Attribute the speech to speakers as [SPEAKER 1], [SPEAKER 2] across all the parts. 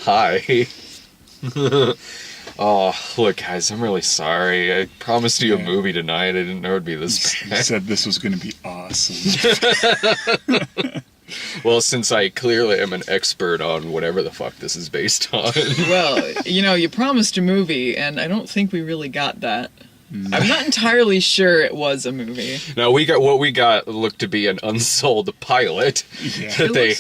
[SPEAKER 1] Hi. Oh, look, guys, I'm really sorry. I promised you a movie tonight. I didn't know it'd be this
[SPEAKER 2] You
[SPEAKER 1] bad.
[SPEAKER 2] said this was going to be awesome.
[SPEAKER 1] Well, since I clearly am an expert on whatever the fuck this is based on.
[SPEAKER 3] Well, you promised a movie, and I don't think we really got that. I'm not entirely sure it was a movie.
[SPEAKER 1] Now, what we got looked to be an unsold pilot.
[SPEAKER 2] Yeah.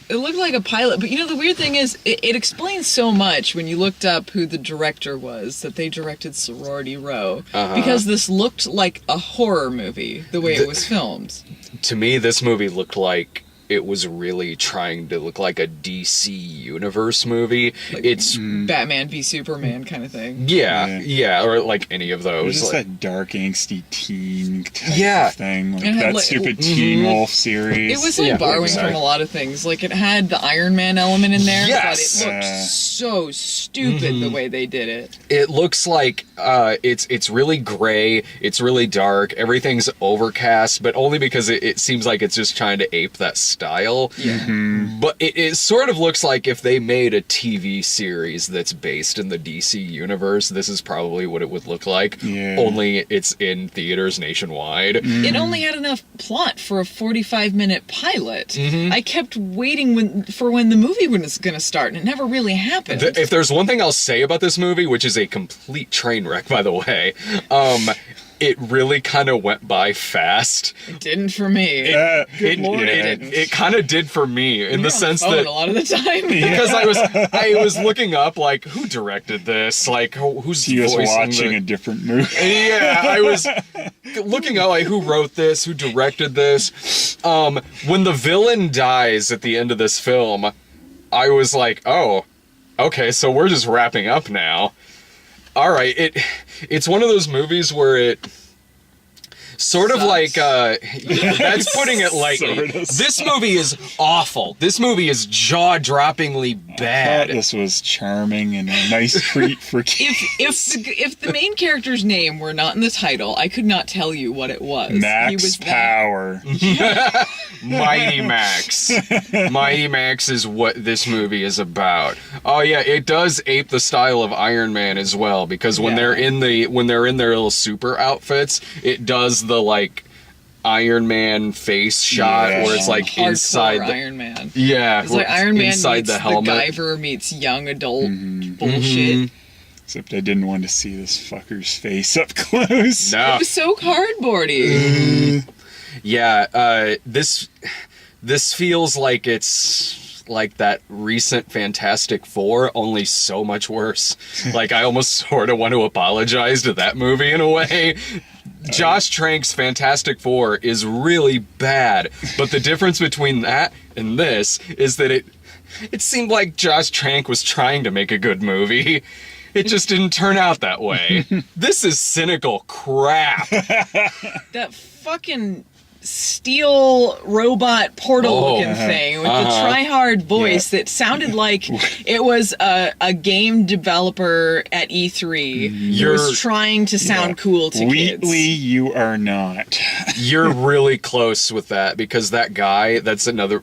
[SPEAKER 3] It looked like a pilot, but the weird thing is, it explains so much when you looked up who the director was, that they directed Sorority Row, because this looked like a horror movie, the way it was filmed.
[SPEAKER 1] To me, this movie looked like it was really trying to look like a DC Universe movie. It's
[SPEAKER 3] Batman v Superman kind of thing.
[SPEAKER 1] yeah, or like any of
[SPEAKER 2] It was
[SPEAKER 1] those.
[SPEAKER 2] just
[SPEAKER 1] Like,
[SPEAKER 2] that dark, angsty teen type
[SPEAKER 1] Yeah.
[SPEAKER 2] of thing. Like
[SPEAKER 3] It had,
[SPEAKER 2] that
[SPEAKER 3] like,
[SPEAKER 2] stupid Teen Wolf series.
[SPEAKER 3] It was like borrowing
[SPEAKER 1] exactly.
[SPEAKER 3] from a lot of things. Like, it had the Iron Man element in there,
[SPEAKER 1] Yes!
[SPEAKER 3] but it looked so stupid the way they did it.
[SPEAKER 1] it looks like it's really gray, it's really dark, everything's overcast, but only because it seems like it's just trying to ape that style. But it sort of looks like if they made a TV series that's based in the DC universe, this is probably what it would look like.
[SPEAKER 2] Yeah.
[SPEAKER 1] Only it's in theaters nationwide.
[SPEAKER 3] It only had enough plot for a 45-minute pilot. I kept waiting for when the movie was going to start, and it never really happened.
[SPEAKER 1] If there's one thing I'll say about this movie, which is a complete train wreck, by the way, it really kind of went by fast.
[SPEAKER 3] It didn't for me.
[SPEAKER 1] Good
[SPEAKER 3] Lord,
[SPEAKER 1] it
[SPEAKER 3] it didn't.
[SPEAKER 1] It kind of did for me in
[SPEAKER 3] You're
[SPEAKER 1] the
[SPEAKER 3] on
[SPEAKER 1] sense
[SPEAKER 3] phone
[SPEAKER 1] that
[SPEAKER 3] a lot of the time.
[SPEAKER 1] because I was looking up like who directed this, like who's
[SPEAKER 2] He was
[SPEAKER 1] voicing
[SPEAKER 2] watching a different movie.
[SPEAKER 1] Yeah, I was looking up like who wrote this, who directed this. When the villain dies at the end of this film, I was like, oh, okay, so we're just wrapping up now. All right, it's one of those movies where it sort of
[SPEAKER 3] Sucks.
[SPEAKER 1] like that's putting it lightly.
[SPEAKER 2] Sort of
[SPEAKER 1] This movie is awful. This movie is jaw-droppingly
[SPEAKER 2] I thought
[SPEAKER 1] bad.
[SPEAKER 2] this was charming and a nice treat for kids.
[SPEAKER 3] If the main character's name were not in the title, I could not tell you what it was. He
[SPEAKER 2] Max
[SPEAKER 3] was that.
[SPEAKER 2] Power.
[SPEAKER 1] Mighty Max. Mighty Max is what this movie is about. Oh yeah, it does ape the style of Iron Man as well, because when they're in their little super outfits, it does the like Iron Man face shot
[SPEAKER 2] Yeah.
[SPEAKER 1] where it's like
[SPEAKER 3] Hardcore
[SPEAKER 1] inside the
[SPEAKER 3] Iron Man.
[SPEAKER 1] yeah,
[SPEAKER 3] It's like Iron Man
[SPEAKER 1] inside
[SPEAKER 3] meets
[SPEAKER 1] the helmet.
[SPEAKER 3] Guyver meets young adult bullshit.
[SPEAKER 2] Except I didn't want to see this fucker's face up close.
[SPEAKER 1] No.
[SPEAKER 3] It was so cardboardy.
[SPEAKER 1] Yeah, this feels like it's like that recent Fantastic Four, only so much worse. Like, I almost sort of want to apologize to that movie in a way. Josh Trank's Fantastic Four is really bad, but the difference between that and this is that it seemed like Josh Trank was trying to make a good movie. It just didn't turn out that way. This is cynical crap.
[SPEAKER 3] That fucking steel robot portal looking thing with the try-hard voice that sounded like it was a game developer at E3 who was trying to sound cool to kids.
[SPEAKER 2] Wheatley, you are not.
[SPEAKER 1] You're really close with that, because that guy, that's another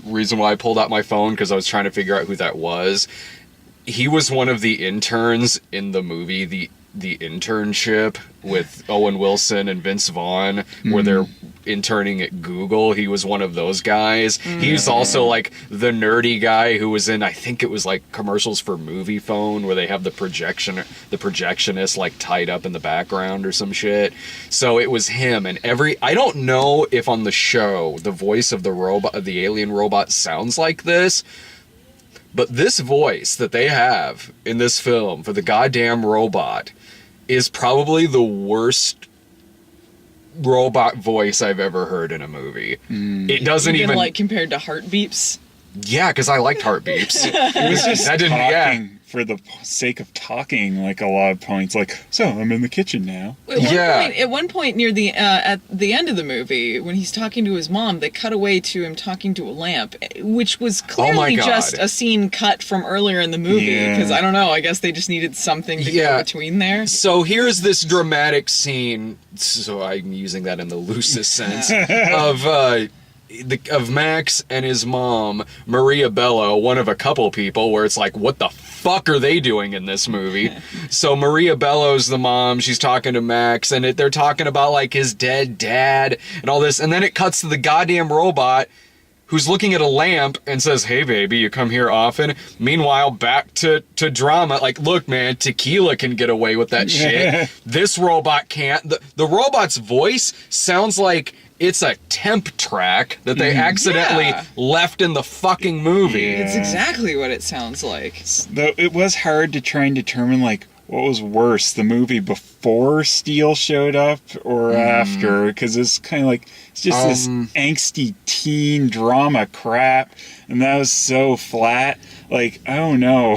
[SPEAKER 1] reason why I pulled out my phone, because I was trying to figure out who that was. He was one of the interns in the movie, the Internship, with Owen Wilson and Vince Vaughn, where they're interning at Google. He was one of those guys. He's also like the nerdy guy who was in, I think it was like commercials for Movie Phone, where they have the projectionist like tied up in the background or some shit. So it was him, and I don't know if on the show the voice of the alien robot sounds like this. But this voice that they have in this film for the goddamn robot is probably the worst robot voice I've ever heard in a movie. It doesn't even
[SPEAKER 3] like compared to Heartbeeps.
[SPEAKER 1] Yeah, because I liked Heartbeeps.
[SPEAKER 2] It was just
[SPEAKER 1] That didn't-
[SPEAKER 2] talking for the sake of talking, like a lot of points. Like, so I'm in the kitchen now.
[SPEAKER 3] At one point near the at the end of the movie, when he's talking to his mom, they cut away to him talking to a lamp, which was clearly
[SPEAKER 1] God.
[SPEAKER 3] just a scene cut from earlier in the movie.
[SPEAKER 2] Yeah.
[SPEAKER 3] Because I don't know, I guess they just needed something to go between there.
[SPEAKER 1] So here's this dramatic scene, so I'm using that in the loosest sense, of of Max and his mom, Maria Bello, one of a couple people where it's like, what the fuck are they doing in this movie? So Maria Bello's the mom, she's talking to Max, and they're talking about like his dead dad and all this, and then it cuts to the goddamn robot who's looking at a lamp and says, hey baby, you come here often? Meanwhile, back to drama. Like, look man, Tequila can get away with that shit. This robot can't. The robot's voice sounds like it's a temp track that they accidentally left in the fucking movie.
[SPEAKER 3] It's exactly what it sounds like.
[SPEAKER 2] Though it was hard to try and determine, like, what was worse, the movie before Steele showed up or after? Because it's kind of like, it's just this angsty teen drama crap, and that was so flat. Like, I don't know.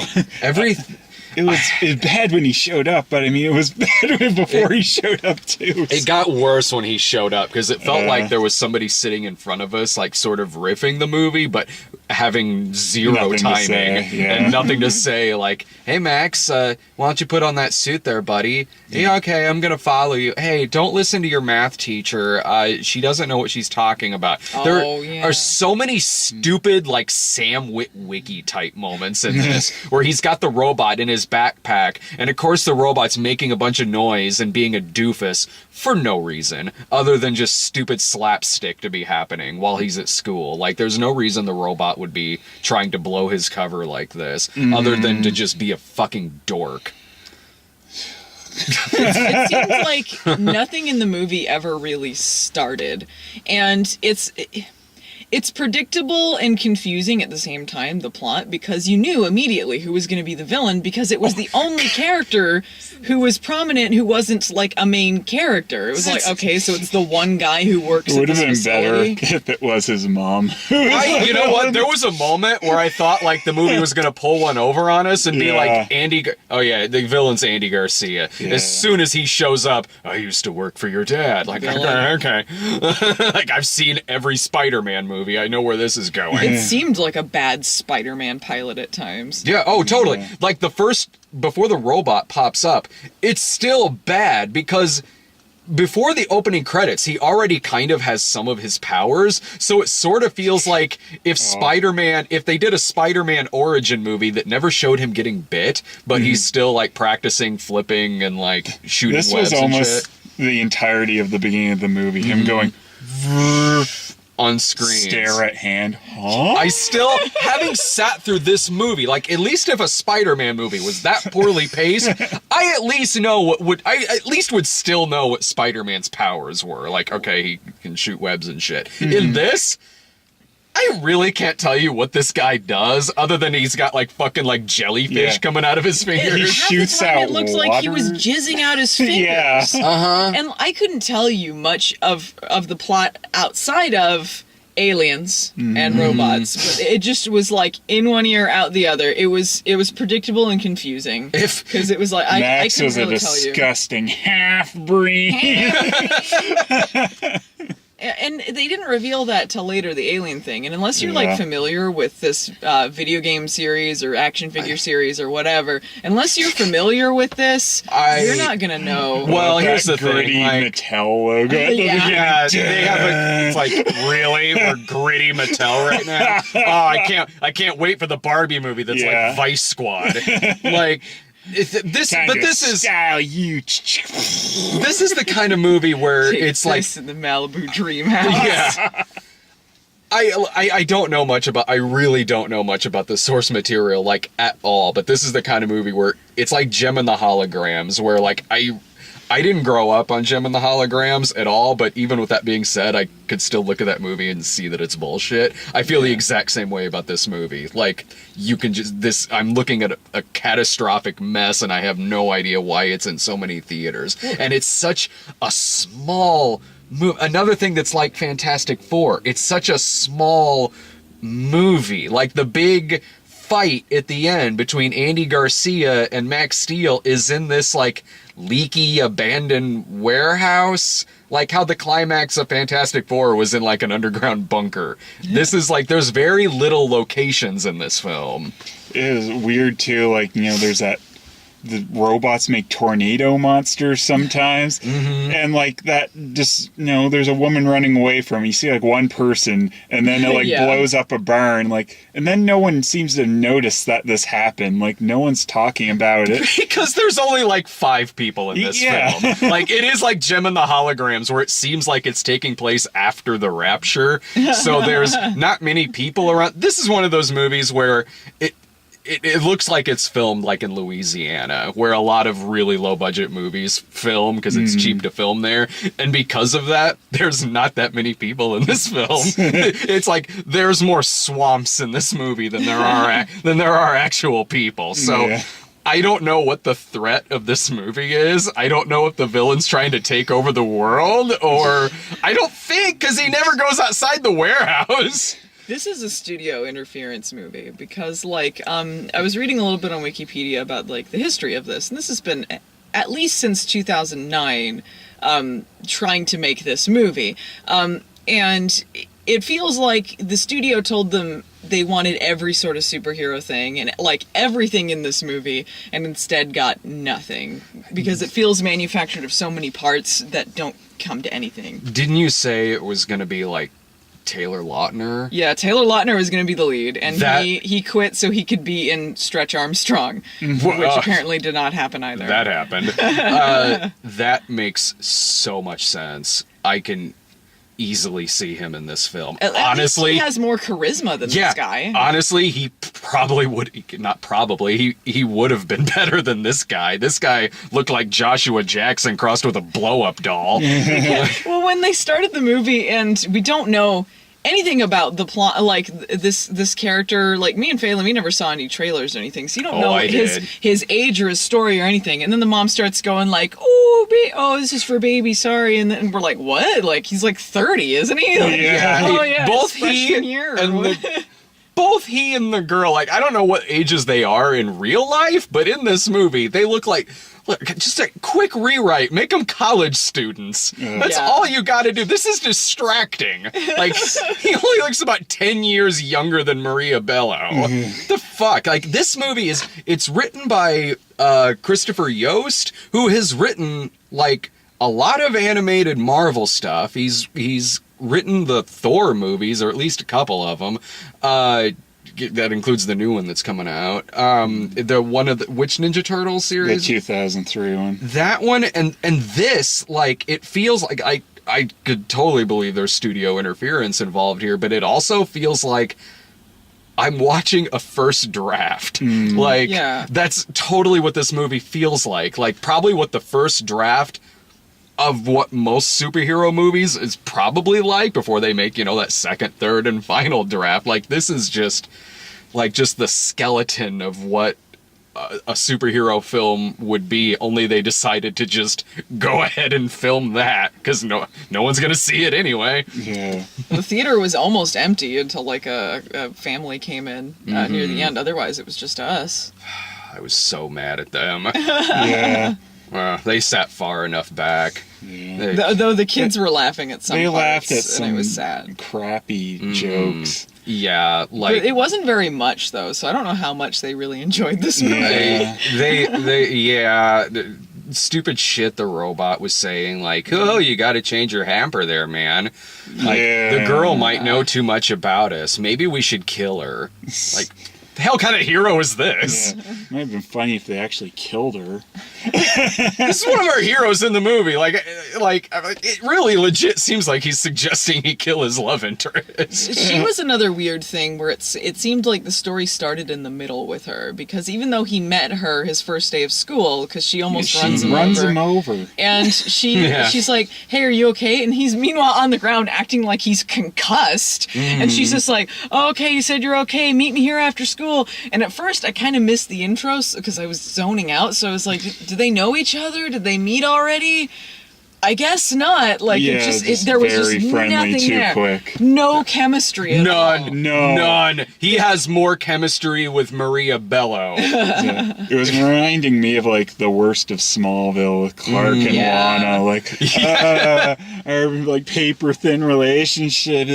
[SPEAKER 2] It was bad when he showed up, but I mean, it was bad before he showed up too.
[SPEAKER 1] It got worse when he showed up because it felt like there was somebody sitting in front of us, like sort of riffing the movie, but having zero timing and nothing to say. Like, hey Max, why don't you put on that suit there, buddy? Yeah, okay, I'm gonna follow you. Hey, don't listen to your math teacher. She doesn't know what she's talking about. There are so many stupid, like Sam Witwicky type moments in this, where he's got the robot in his backpack, and of course the robot's making a bunch of noise and being a doofus for no reason other than just stupid slapstick to be happening while he's at school. Like, there's no reason the robot would be trying to blow his cover like this other than to just be a fucking dork.
[SPEAKER 3] It seems like nothing in the movie ever really started, and it's predictable and confusing at the same time, the plot, because you knew immediately who was going to be the villain, because it was the only character who was prominent who wasn't like a main character. It was like, okay, so it's the one guy who works at this facility.
[SPEAKER 2] It would have been better if it was his mom.
[SPEAKER 1] You know what? There was a moment where I thought like the movie was going to pull one over on us and be like, oh yeah, the villain's Andy Garcia. As soon as he shows up, I used to work for your dad. Like, okay. Like, I've seen every Spider-Man movie. I know where this is going.
[SPEAKER 3] It seemed like a bad Spider-Man pilot at times.
[SPEAKER 1] Yeah, oh, totally. Yeah. Like, before the robot pops up, it's still bad because before the opening credits, he already kind of has some of his powers, so it sort of feels like if they did a Spider-Man origin movie that never showed him getting bit, but he's still, like, practicing flipping and, like, shooting webs and shit. This was almost
[SPEAKER 2] the entirety of the beginning of the movie, him going
[SPEAKER 1] on screen.
[SPEAKER 2] Stare at hand. Huh?
[SPEAKER 1] I still, having sat through this movie, like, at least if a Spider-Man movie was that poorly paced, I at least would still know what Spider-Man's powers were. Like, okay, he can shoot webs and shit. In this, I really can't tell you what this guy does, other than he's got, like, fucking, like, jellyfish coming out of his fingers.
[SPEAKER 2] He shoots out
[SPEAKER 3] it looked
[SPEAKER 2] water.
[SPEAKER 3] like he was jizzing out his fingers. And I couldn't tell you much of the plot outside of aliens and robots, but it just was like in one ear, out the other. It was predictable and confusing. Because it was like, I couldn't really tell you.
[SPEAKER 2] Max was a disgusting half-breed.
[SPEAKER 3] And they didn't reveal that till later, the alien thing. And unless you're like familiar with this video game series or action figure series or whatever, unless you're familiar with this, you're not gonna know.
[SPEAKER 1] Well, here's the
[SPEAKER 2] gritty
[SPEAKER 1] thing, like,
[SPEAKER 2] Mattel logo.
[SPEAKER 1] they have it's like, really, we're gritty Mattel right now. Oh, I can't wait for the Barbie movie that's like Vice Squad. Like. This is the kind of movie where it's like
[SPEAKER 3] in the Malibu Dream House.
[SPEAKER 1] Yeah. I don't know much about. I really don't know much about the source material, like, at all. But this is the kind of movie where it's like Gem and the Holograms, where, like, I didn't grow up on Gem and the Holograms at all, but even with that being said, I could still look at that movie and see that it's bullshit. I feel the exact same way about this movie. Like, you can I'm looking at a catastrophic mess, and I have no idea why it's in so many theaters. And it's such a small movie. Another thing that's like Fantastic Four, it's such a small movie. Like, the big fight at the end between Andy Garcia and Max Steel is in this, like, leaky, abandoned warehouse. Like how the climax of Fantastic Four was in, like, an underground bunker. This is, like, there's very little locations in this film.
[SPEAKER 2] It is weird, too. Like, you know, there's that the robots make tornado monsters sometimes, and like that just there's a woman running away from. You see like one person, and then it like
[SPEAKER 3] Yeah.
[SPEAKER 2] blows up a barn, like, and then no one seems to notice that this happened. Like no one's talking about it.
[SPEAKER 1] Because there's only like 5 people in this
[SPEAKER 2] Yeah.
[SPEAKER 1] film. Like it is like Gem and the Holograms, where it seems like it's taking place after the rapture. So there's not many people around. This is one of those movies where it looks like it's filmed like in Louisiana, where a lot of really low budget movies film because it's cheap to film there. And because of that, there's not that many people in this film. It's like there's more swamps in this movie than there are actual people. So
[SPEAKER 2] Yeah.
[SPEAKER 1] I don't know what the threat of this movie is. I don't know if the villain's trying to take over the world, or I don't think, because he never goes outside the warehouse.
[SPEAKER 3] This is a studio interference movie because, like, I was reading a little bit on Wikipedia about, like, the history of this, and this has been, at least since 2009, trying to make this movie. And it feels like the studio told them they wanted every sort of superhero thing and, like, everything in this movie, and instead got nothing. Because it feels manufactured of so many parts that don't come to anything.
[SPEAKER 1] Didn't you say it was going to be, like, Taylor Lautner?
[SPEAKER 3] Yeah, Taylor Lautner was going to be the lead, and
[SPEAKER 1] That-
[SPEAKER 3] he quit so he could be in Stretch Armstrong, which apparently did not happen either.
[SPEAKER 1] That happened. That makes so much sense. I can easily see him in this film.
[SPEAKER 3] At least
[SPEAKER 1] Honestly,
[SPEAKER 3] he has more charisma than this guy.
[SPEAKER 1] honestly, he probably would, not probably, he would have been better than this guy. This guy looked like Joshua Jackson crossed with a blow-up doll.
[SPEAKER 3] Well, when they started the movie, and we don't know anything about the plot, like this character, like me and Phelan, we never saw any trailers or anything, so you don't know
[SPEAKER 1] I
[SPEAKER 3] his
[SPEAKER 1] did.
[SPEAKER 3] his age or his story or anything. And then the mom starts going like, this is for baby, sorry. And then we're like, what? Like, he's like 30, isn't he? Like,
[SPEAKER 2] Yeah.
[SPEAKER 3] Oh yeah,
[SPEAKER 1] Both
[SPEAKER 3] his freshman year.
[SPEAKER 1] and both he and the girl, like, I don't know what ages they are in real life, but in this movie, they look like, look, just a quick rewrite, make them college students. That's
[SPEAKER 3] Yeah.
[SPEAKER 1] all you gotta do. This is distracting. Like, he only looks about 10 years younger than Maria Bello. The fuck? Like, this movie it's written by Christopher Yost, who has written, like, a lot of animated Marvel stuff. He's written the Thor movies, or at least a couple of them. That includes the new one that's coming out. The one of which Ninja Turtles
[SPEAKER 2] The
[SPEAKER 1] series?
[SPEAKER 2] 2003 one.
[SPEAKER 1] That one and this, like, it feels like I could totally believe there's studio interference involved here, but it also feels like I'm watching a first draft. Like,
[SPEAKER 3] Yeah.
[SPEAKER 1] that's totally what this movie feels like. Like, probably what the first draft of what most superhero movies is probably like before they make, that second, third, and final draft. Like, this is just the skeleton of what a superhero film would be, only they decided to just go ahead and film that, because no one's gonna see it anyway.
[SPEAKER 2] Yeah.
[SPEAKER 3] The theater was almost empty until like a family came in near the end. Otherwise, it was just us.
[SPEAKER 1] I was so mad at them.
[SPEAKER 2] Yeah.
[SPEAKER 1] They sat far enough back. They-
[SPEAKER 3] Though the kids were laughing at some
[SPEAKER 2] They
[SPEAKER 3] parts,
[SPEAKER 2] laughed at
[SPEAKER 3] and
[SPEAKER 2] some
[SPEAKER 3] it was sad.
[SPEAKER 2] crappy jokes.
[SPEAKER 1] yeah,
[SPEAKER 3] But
[SPEAKER 1] like
[SPEAKER 3] it wasn't very much though, so I don't know how much they really enjoyed this movie.
[SPEAKER 2] Yeah.
[SPEAKER 1] the stupid shit the robot was saying, like, oh, you got to change your hamper there, man. Like,
[SPEAKER 2] Yeah.
[SPEAKER 1] the girl might know too much about us. Maybe we should kill her. Like, the hell kind of hero is this?
[SPEAKER 2] Yeah. Might have been funny if they actually killed her.
[SPEAKER 1] This is one of our heroes in the movie. Like, it really legit seems like he's suggesting he kill his love interest.
[SPEAKER 3] She was another weird thing where it seemed like the story started in the middle with her, because even though he met her his first day of school, because she almost
[SPEAKER 2] She
[SPEAKER 3] runs him over. And she's like, hey, are you okay? And he's meanwhile on the ground acting like he's concussed. And she's just like, oh, okay, you said you're okay. Meet me here after school. And at first I kind of missed the intros because I was zoning out. So I was like, do they know each other? Did they meet already? I guess not. Like,
[SPEAKER 2] Yeah,
[SPEAKER 3] there was
[SPEAKER 2] very
[SPEAKER 3] just
[SPEAKER 2] friendly
[SPEAKER 3] nothing
[SPEAKER 2] too
[SPEAKER 3] there.
[SPEAKER 2] quick.
[SPEAKER 3] No chemistry at all.
[SPEAKER 1] None. He has more chemistry with Maria Bello.
[SPEAKER 2] Yeah. It was reminding me of like the worst of Smallville with Clark and
[SPEAKER 3] Yeah.
[SPEAKER 2] Lana, like our like paper thin relationship.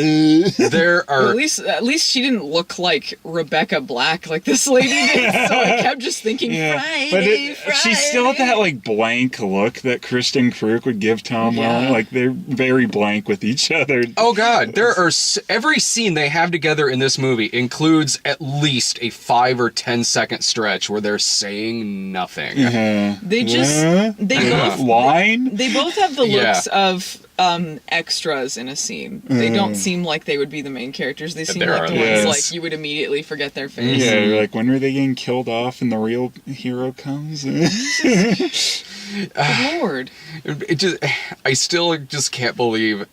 [SPEAKER 1] There are
[SPEAKER 3] At least she didn't look like Rebecca Black like this lady did. So I kept just thinking, Friday.
[SPEAKER 2] She still had that like blank look that Kristen Krug would give Tom
[SPEAKER 3] Yeah.
[SPEAKER 2] Welling. Like they're very blank with each other.
[SPEAKER 1] Oh God, there are every scene they have together in this movie includes at least a 5 or 10 second stretch where they're saying nothing.
[SPEAKER 3] They just they both
[SPEAKER 2] line.
[SPEAKER 3] they both have the
[SPEAKER 1] Yeah.
[SPEAKER 3] looks of extras in a scene. They don't seem like they would be the main characters. They seem
[SPEAKER 1] There
[SPEAKER 3] like
[SPEAKER 1] are
[SPEAKER 3] the ones
[SPEAKER 2] those.
[SPEAKER 3] like you would immediately forget their face.
[SPEAKER 2] Yeah, you're like, when are they getting killed off and the real hero comes?
[SPEAKER 3] Good Lord.
[SPEAKER 1] It just, I still just can't believe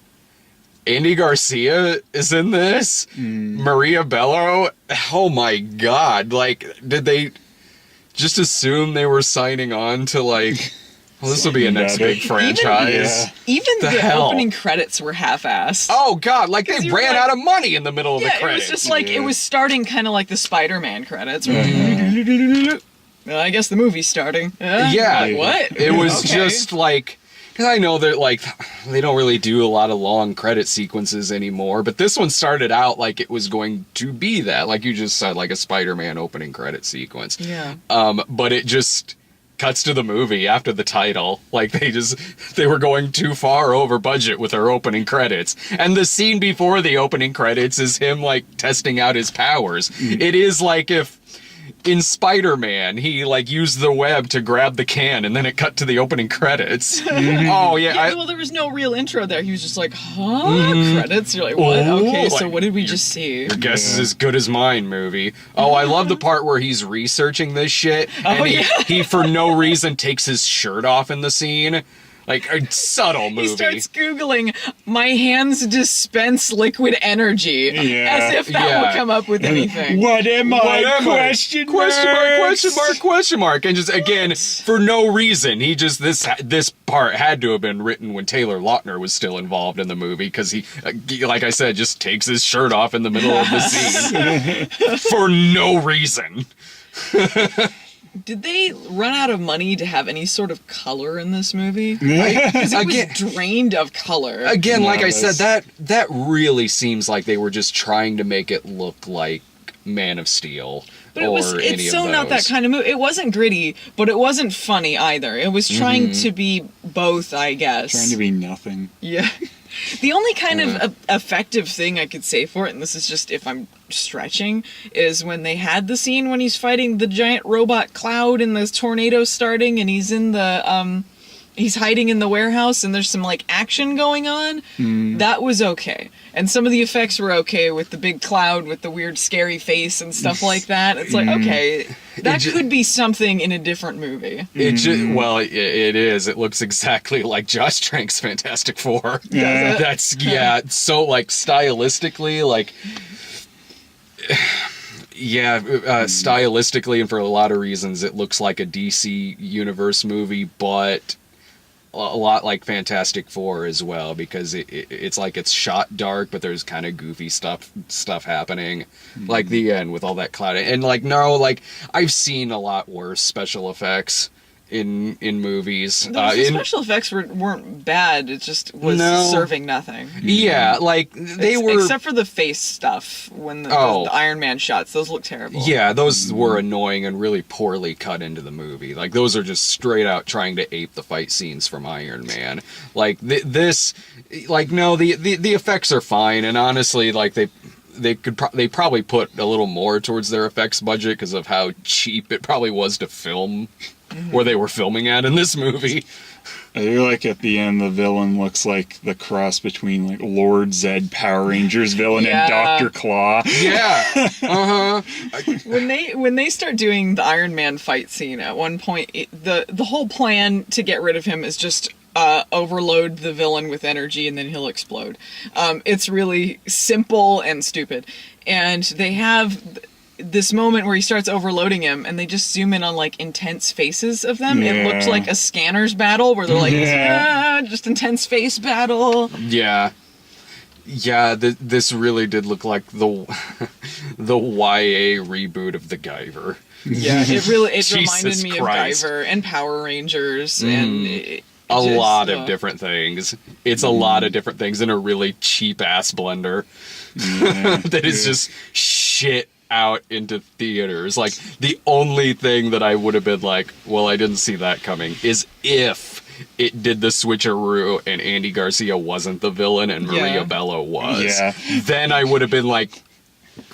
[SPEAKER 1] Andy Garcia is in this. Maria Bello. Oh my God! Like, did they just assume they were signing on to like? Well, this will be a next
[SPEAKER 2] Better.
[SPEAKER 1] big franchise.
[SPEAKER 2] Yeah.
[SPEAKER 3] Even
[SPEAKER 1] The
[SPEAKER 3] the
[SPEAKER 1] hell?
[SPEAKER 3] opening credits were half-assed.
[SPEAKER 1] Oh God! Like they
[SPEAKER 3] 'Cause you were
[SPEAKER 1] ran
[SPEAKER 3] like-
[SPEAKER 1] out of money in the middle of
[SPEAKER 3] yeah,
[SPEAKER 1] the credits.
[SPEAKER 3] it was just like
[SPEAKER 2] Yeah.
[SPEAKER 3] it was starting kind of like the Spider-Man credits. Well, I guess the movie's starting.
[SPEAKER 1] Yeah.
[SPEAKER 3] Like, what?
[SPEAKER 1] It was
[SPEAKER 3] Okay.
[SPEAKER 1] just like, because I know that like they don't really do a lot of long credit sequences anymore, but this one started out like it was going to be that, like you just said, like a Spider-Man opening credit sequence.
[SPEAKER 3] Yeah.
[SPEAKER 1] But it just cuts to the movie after the title. Like they were going too far over budget with their opening credits. And the scene before the opening credits is him like testing out his powers. It is like if in Spider-Man, he like used the web to grab the can, and then it cut to the opening credits. Oh yeah,
[SPEAKER 3] Yeah, well, there was no real intro there. He was just like, huh? Credits? You're like, what?
[SPEAKER 1] Oh,
[SPEAKER 3] Okay, so
[SPEAKER 1] like,
[SPEAKER 3] what did we just see?
[SPEAKER 1] your guess is as good as mine, movie. Oh, I love the part where he's researching this shit, and he for no reason takes his shirt off in the scene. Like a subtle movie.
[SPEAKER 3] He starts Googling, my hands dispense liquid energy.
[SPEAKER 2] Yeah.
[SPEAKER 3] As if that
[SPEAKER 1] Yeah.
[SPEAKER 3] would come up with anything.
[SPEAKER 2] What am I?
[SPEAKER 1] What am I?
[SPEAKER 2] Question
[SPEAKER 1] Question mark, question
[SPEAKER 2] marks.
[SPEAKER 1] mark, question mark. And just again, for no reason, he just this part had to have been written when Taylor Lautner was still involved in the movie because he, like I said, just takes his shirt off in the middle of the scene for no reason.
[SPEAKER 3] Did they run out of money to have any sort of color in this movie? Because it
[SPEAKER 1] Again-
[SPEAKER 3] was drained of color.
[SPEAKER 1] Again, like
[SPEAKER 2] No,
[SPEAKER 1] I said,
[SPEAKER 2] that's-
[SPEAKER 1] that really seems like they were just trying to make it look like Man of Steel
[SPEAKER 3] But
[SPEAKER 1] or
[SPEAKER 3] it's
[SPEAKER 1] any
[SPEAKER 3] so
[SPEAKER 1] of those.
[SPEAKER 3] not that kind of movie. It wasn't gritty, but it wasn't funny either. It was trying
[SPEAKER 1] Mm-hmm.
[SPEAKER 3] to be both, I guess.
[SPEAKER 2] Trying to be nothing.
[SPEAKER 3] Yeah. The only kind of effective thing I could say for it, and this is just if I'm stretching, is when they had the scene when he's fighting the giant robot cloud and the tornado starting and he's in the he's hiding in the warehouse and there's some like action going on. That was okay. And some of the effects were okay with the big cloud with the weird scary face and stuff like that. It's like, okay, that could be something in a different movie.
[SPEAKER 1] It well, it is. It looks exactly like Josh Trank's Fantastic Four.
[SPEAKER 2] Yeah.
[SPEAKER 1] That's so like stylistically, like stylistically, and for a lot of reasons, it looks like a DC Universe movie, but a lot like Fantastic Four as well, because it's like it's shot dark, but there's kind of goofy stuff happening, like the end with all that cloud. And like I've seen a lot worse special effects in movies.
[SPEAKER 3] The special effects weren't bad. It just was
[SPEAKER 1] No.
[SPEAKER 3] serving nothing.
[SPEAKER 1] Yeah, like they were.
[SPEAKER 3] Except for the face stuff when the Iron Man shots. Those look terrible.
[SPEAKER 1] Yeah, those were annoying and really poorly cut into the movie. Like those are just straight out trying to ape the fight scenes from Iron Man. Like the effects are fine, and honestly, like they probably put a little more towards their effects budget because of how cheap it probably was to film where they were filming at in this movie.
[SPEAKER 2] I feel like at the end the villain looks like the cross between like Lord Zed Power Rangers villain
[SPEAKER 3] Yeah.
[SPEAKER 2] and Dr. Claw.
[SPEAKER 1] Yeah.
[SPEAKER 3] When they start doing the Iron Man fight scene at one point, the whole plan to get rid of him is just overload the villain with energy and then he'll explode. It's really simple and stupid. And they have this moment where he starts overloading him, and they just zoom in on like intense faces of them. It looked like a scanners battle where they're like, just intense face battle.
[SPEAKER 1] Yeah. Yeah, this really did look like the YA reboot of the Guyver.
[SPEAKER 3] Yeah, it reminded
[SPEAKER 1] Jesus
[SPEAKER 3] me
[SPEAKER 1] Christ.
[SPEAKER 3] of Guyver and Power Rangers and
[SPEAKER 1] A lot of different things. It's a lot of different things in a really cheap ass blender that is just shit out into theaters. Like, the only thing that I would have been like, well, I didn't see that coming, is if it did the switcheroo and Andy Garcia wasn't the villain and Maria Bello was.
[SPEAKER 2] Yeah.
[SPEAKER 1] Then I would have been like,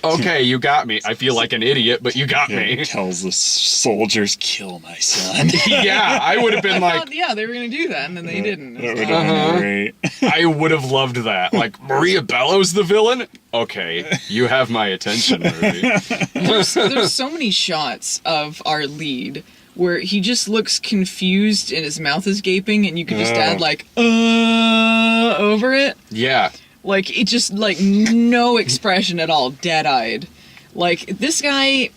[SPEAKER 1] okay, you got me. I feel like an idiot, but you got me.
[SPEAKER 2] Tells the soldiers, kill my son.
[SPEAKER 1] Yeah, I would have been
[SPEAKER 3] I
[SPEAKER 1] like,
[SPEAKER 3] thought, they were going to do that, and then they didn't.
[SPEAKER 2] That would have been great.
[SPEAKER 1] I would have loved that. Like, Maria Bello's the villain? Okay, you have my attention, movie.
[SPEAKER 3] There's so many shots of our lead where he just looks confused and his mouth is gaping, and you could just add like over it.
[SPEAKER 1] Yeah.
[SPEAKER 3] Like, it just, like, no expression at all, dead-eyed. Like, this guy,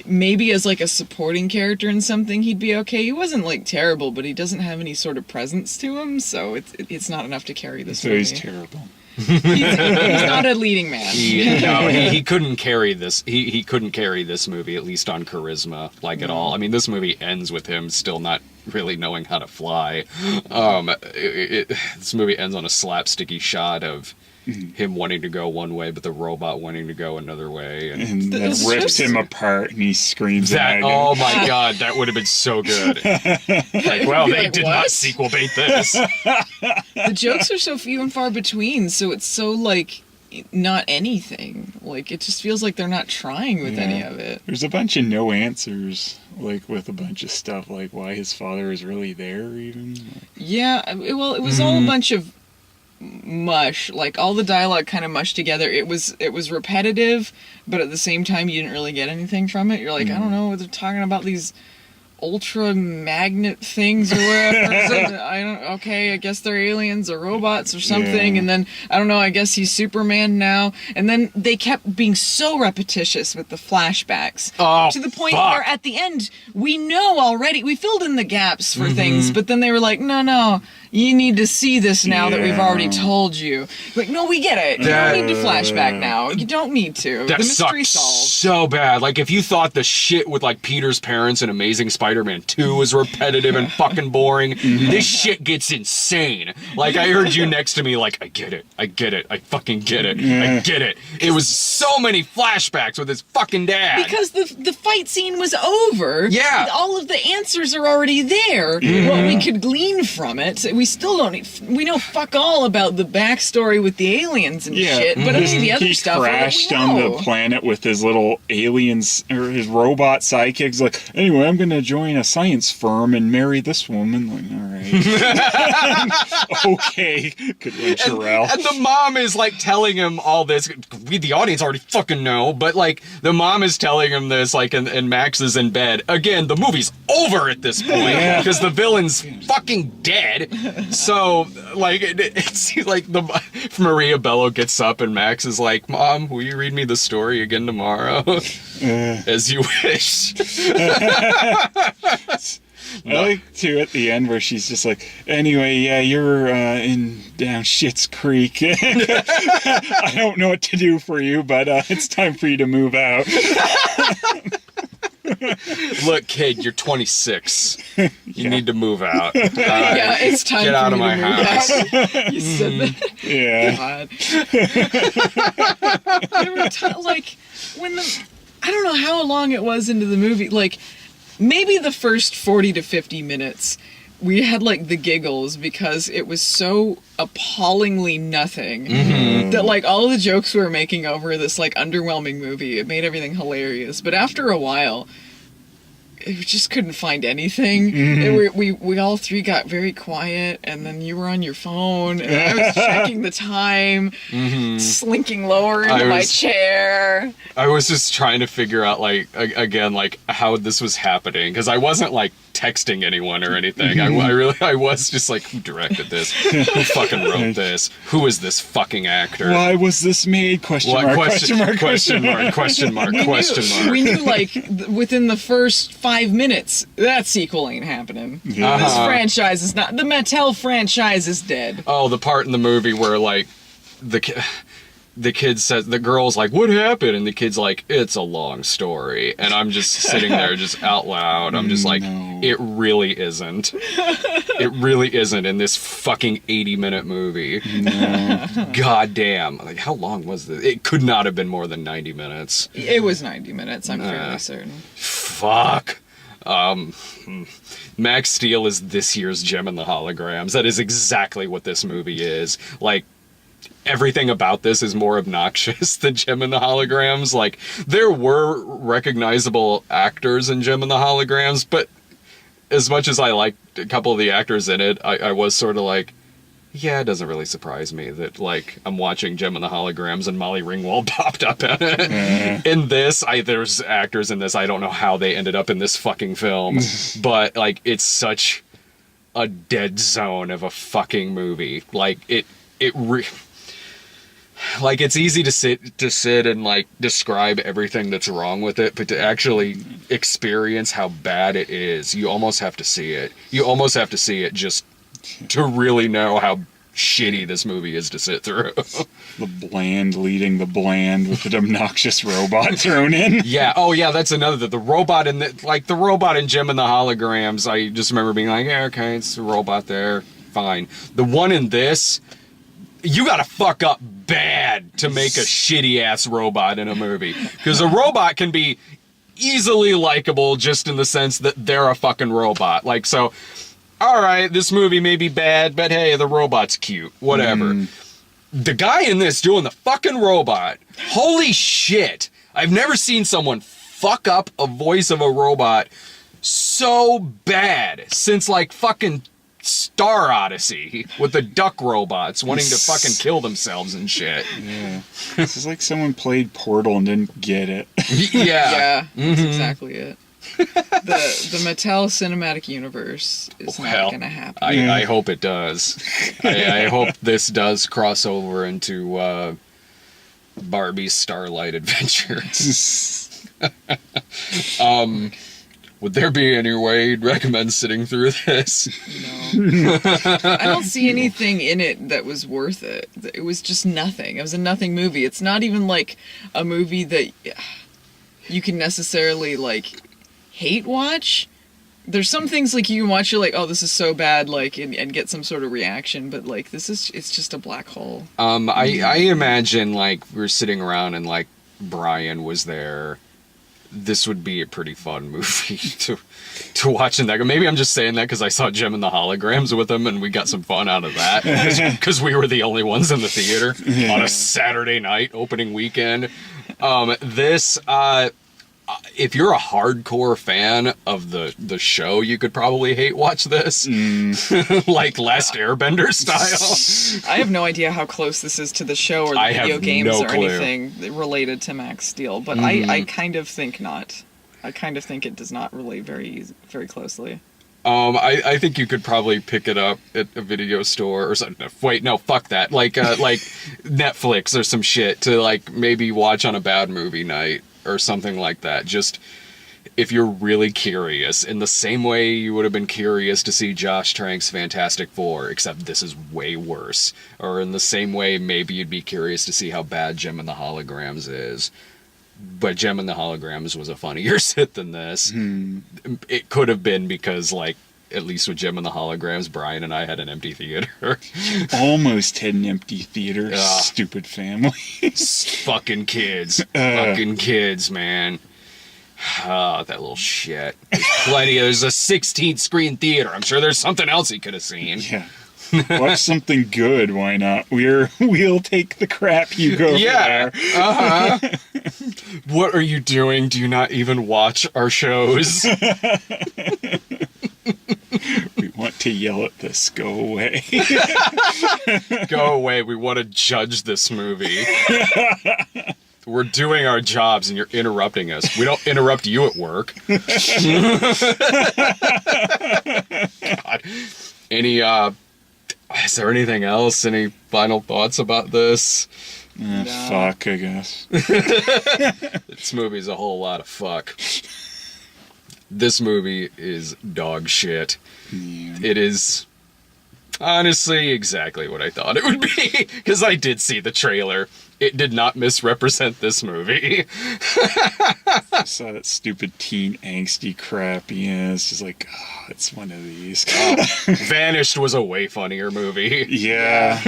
[SPEAKER 3] maybe as, like, a supporting character in something, he'd be okay. He wasn't, like, terrible, but he doesn't have any sort of presence to him, so it's not enough to carry this movie.
[SPEAKER 2] He's terrible.
[SPEAKER 3] He's not a leading man.
[SPEAKER 1] He couldn't carry this. He couldn't carry this movie, at least on charisma, like, at all. I mean, this movie ends with him still not really knowing how to fly. This movie ends on a slapsticky shot of him wanting to go one way, but the robot wanting to go another way,
[SPEAKER 2] And that rips him apart, and he screams
[SPEAKER 1] that.
[SPEAKER 2] at
[SPEAKER 1] Oh my god, that would have been so good. Like, well, they
[SPEAKER 3] like,
[SPEAKER 1] did
[SPEAKER 3] what?
[SPEAKER 1] not sequel bait this.
[SPEAKER 3] The jokes are so few and far between, so it's so, like, not anything. Like, it just feels like they're not trying with any of it.
[SPEAKER 2] There's a bunch of no answers, like, with a bunch of stuff, like why his father is really there, even.
[SPEAKER 3] Yeah, well, it was all a bunch of mush. Like, all the dialogue kind of mushed together. It was repetitive, but at the same time, you didn't really get anything from it. You're like, I don't know, they're talking about these ultra magnet things or whatever. I guess they're aliens or robots or something.
[SPEAKER 2] Yeah.
[SPEAKER 3] And then, I don't know, I guess he's Superman now. And then they kept being so repetitious with the flashbacks.
[SPEAKER 1] Oh,
[SPEAKER 3] to the point
[SPEAKER 1] fuck.
[SPEAKER 3] where at the end, we know already, we filled in the gaps for things, but then they were like, no, you need to see this now that we've already told you. Like, no, we get it. You don't need to flashback now. You don't need to.
[SPEAKER 1] That
[SPEAKER 3] The mystery
[SPEAKER 1] sucks
[SPEAKER 3] solved.
[SPEAKER 1] so bad. Like, if you thought the shit with, like, Peter's parents in Amazing Spider-Man 2 was repetitive and fucking boring, this shit gets insane. Like, I heard you next to me, like, I get it, I fucking get it, I get it. It was so many flashbacks with his fucking dad.
[SPEAKER 3] Because the fight scene was over.
[SPEAKER 1] Yeah.
[SPEAKER 3] All of the answers are already there. What we could glean from it. We still don't. We know fuck all about the backstory with the aliens and shit. But any of the other
[SPEAKER 2] He
[SPEAKER 3] stuff,
[SPEAKER 2] crashed
[SPEAKER 3] we
[SPEAKER 2] on
[SPEAKER 3] know.
[SPEAKER 2] the planet with his little aliens, or his robot sidekicks. Like, anyway, I'm gonna join a science firm and marry this woman. Like, all right, okay, good one, Sherelle.
[SPEAKER 1] And the mom is, like, telling him all this. We, the audience, already fucking know, but, like, the mom is telling him this, like, and Max is in bed. Again, the movie's over at this point because the villain's fucking dead. So, like, it's like Maria Bello gets up and Max is like, Mom, will you read me the story again tomorrow? As you wish.
[SPEAKER 2] I like too at the end where she's just like, anyway, yeah, you're in down Schitt's Creek. I don't know what to do for you, but it's time for you to move out.
[SPEAKER 1] Look, kid, you're 26. You need to move out.
[SPEAKER 3] Yeah, it's time
[SPEAKER 1] Get
[SPEAKER 3] for
[SPEAKER 1] out
[SPEAKER 3] you
[SPEAKER 1] of my
[SPEAKER 3] to move
[SPEAKER 1] house.
[SPEAKER 3] out. You said that.
[SPEAKER 2] Yeah.
[SPEAKER 3] God. There were like, when I don't know how long it was into the movie, like, maybe the first 40 to 50 minutes, we had, like, the giggles because it was so appallingly nothing that, like, all the jokes we were making over this, like, underwhelming movie, it made everything hilarious. But after a while, we just couldn't find anything. We all three got very quiet, and then you were on your phone, and I was checking the time, slinking lower into my chair.
[SPEAKER 1] I was just trying to figure out, like, again, like, how this was happening, because I wasn't, like, texting anyone or anything. I was just like, who directed this? Who fucking wrote this? Who is this fucking actor?
[SPEAKER 2] Why was this made? Question mark.
[SPEAKER 3] We knew, like, within the first 5 minutes, that sequel ain't happening. Yeah. This franchise is not... The Mattel franchise is dead.
[SPEAKER 1] Oh, the part in the movie where, like, the kid says, the girl's like, what happened? And the kid's like, it's a long story. And I'm just sitting there just out loud. I'm just like, it really isn't. It really isn't in this fucking 80-minute movie. No. God damn. Like, how long was this? It could not have been more than 90 minutes.
[SPEAKER 3] It was 90 minutes, I'm fairly certain.
[SPEAKER 1] Fuck. Max Steel is this year's Gem and the Holograms. That is exactly what this movie is. Like, everything about this is more obnoxious than Gem and the Holograms. Like, there were recognizable actors in Gem and the Holograms, but as much as I liked a couple of the actors in it, I was sort of like, yeah, it doesn't really surprise me that, like, I'm watching Gem and the Holograms and Molly Ringwald popped up in it. In this, there's actors in this, I don't know how they ended up in this fucking film, but, like, it's such a dead zone of a fucking movie. Like, like, it's easy to sit and, like, describe everything that's wrong with it, but to actually experience how bad it is, you almost have to see it. You almost have to see it just to really know how shitty this movie is to sit through.
[SPEAKER 2] The bland leading the bland with an obnoxious robot thrown in.
[SPEAKER 1] Yeah. Oh, yeah. That's another. The robot in the robot in Gem and the Holograms. I just remember being like, yeah, okay, it's a robot there, fine. The one in this, you gotta fuck up bad to make a shitty ass robot in a movie, because a robot can be easily likable just in the sense that they're a fucking robot. Like, so, all right, this movie may be bad, but hey, the robot's cute, whatever. The guy in this doing the fucking robot, holy shit, I've never seen someone fuck up a voice of a robot so bad since, like, fucking Star Odyssey with the duck robots wanting to fucking kill themselves and shit.
[SPEAKER 2] Yeah. This is like someone played Portal and didn't get it.
[SPEAKER 3] Yeah. That's exactly it. The Mattel Cinematic Universe is not going to happen.
[SPEAKER 1] I hope it does. I hope this does cross over into Barbie's Starlight Adventure. Would there be any way you'd recommend sitting through this?
[SPEAKER 3] No. I don't see anything in it that was worth it. It was just nothing. It was a nothing movie. It's not even like a movie that you can necessarily, like, hate watch. There's some things, like, you can watch, you're like, oh, this is so bad, like, and get some sort of reaction, but, like, it's just a black hole.
[SPEAKER 1] I imagine, like, we're sitting around and, like, Brian was there. This would be a pretty fun movie to watch in that. Maybe I'm just saying that because I saw Gem and the Holograms with him and we got some fun out of that because we were the only ones in the theater on a Saturday night opening weekend. If you're a hardcore fan of the show, you could probably hate watch this. Like Last Airbender style.
[SPEAKER 3] I have no idea how close this is to the show or the video games or anything related to Max Steel, but I kind of think not. I kind of think it does not relate very closely.
[SPEAKER 1] I think you could probably pick it up at a video store or something. Wait, no, fuck that. Like Netflix or some shit to, like, maybe watch on a bad movie night or something like that. Just if you're really curious, in the same way you would have been curious to see Josh Trank's Fantastic Four, except this is way worse. Or in the same way maybe you'd be curious to see how bad Gem and the Holograms is. But Gem and the Holograms was a funnier sit than this. It could have been because, like, at least with Gem and the Holograms, Brian and I had an empty theater.
[SPEAKER 2] Almost had an empty theater. Stupid family.
[SPEAKER 1] Fucking kids. Fucking kids, man. That little shit. There's a 16-screen theater. I'm sure there's something else he could have seen.
[SPEAKER 2] Yeah. Watch something good, why not? We'll take the crap you go there.
[SPEAKER 1] What are you doing? Do you not even watch our shows?
[SPEAKER 2] We want to yell at this. Go away.
[SPEAKER 1] Go away. We want to judge this movie. We're doing our jobs and you're interrupting us. We don't interrupt you at work. God. Any, is there anything else? Any final thoughts about this?
[SPEAKER 2] Fuck, I guess.
[SPEAKER 1] This movie's a whole lot of fuck. This movie is dog shit.
[SPEAKER 2] Yeah.
[SPEAKER 1] It is honestly exactly what I thought it would be, because I did see the trailer. It did not misrepresent this movie.
[SPEAKER 2] I saw that stupid teen angsty crap. Yeah, it's just like, oh, it's one of these.
[SPEAKER 1] Vanished was a way funnier movie.
[SPEAKER 2] Yeah.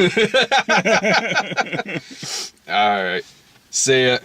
[SPEAKER 1] All right. See ya.